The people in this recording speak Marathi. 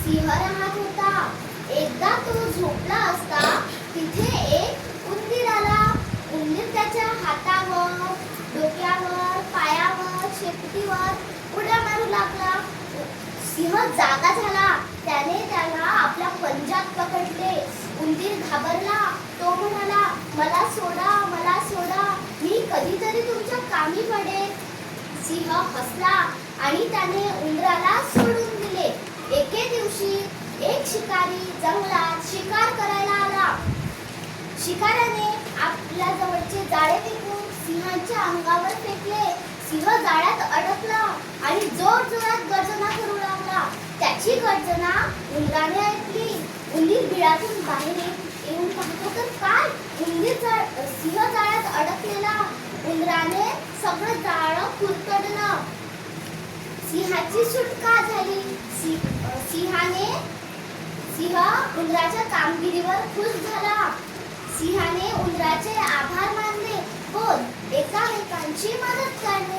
सिंह राहत होता. एकदा तो झोपला असता तिथे एक उंदीर आला. उंदीर त्याच्या हातावर, डोक्यावर, पायावर, शेपटीवर उड्या मारू लागला. सिंह जागा झाला. त्याने त्याला आपल्या पंजात पकडले. उंदीर घाबरला. तो म्हणाला, मला सोडा, मला सोडा, मी कधीतरी तुमच्या कामी पडेल. सिंह हसला आणि त्याने उंदराला सोडून दिले. एके दिवशी एक शिकारी जंगलात शिकार करायला आला. शिकाऱ्याने आपल्या जवळचे जाळे फेकून सिंहाच्या अंगावर फेकले. सिंह जाळ्यात अडकला आणि जोरजोरात गर्जना करू लागला. त्याची गर्जना उंदराने ऐकली. उंदीर बिळातून बाहेर येऊन पाहतो तर काय, सिंह जाळ्यात अडकलेला. उंदराने सगळं जाळं कुरतडलं. सिंहाची सुटका झाली. सिंह उंदराच्या कामगिरीवर खुश झाला. सिंहाने उंदराचे आभार मानले व एकामेकांची मदत करणे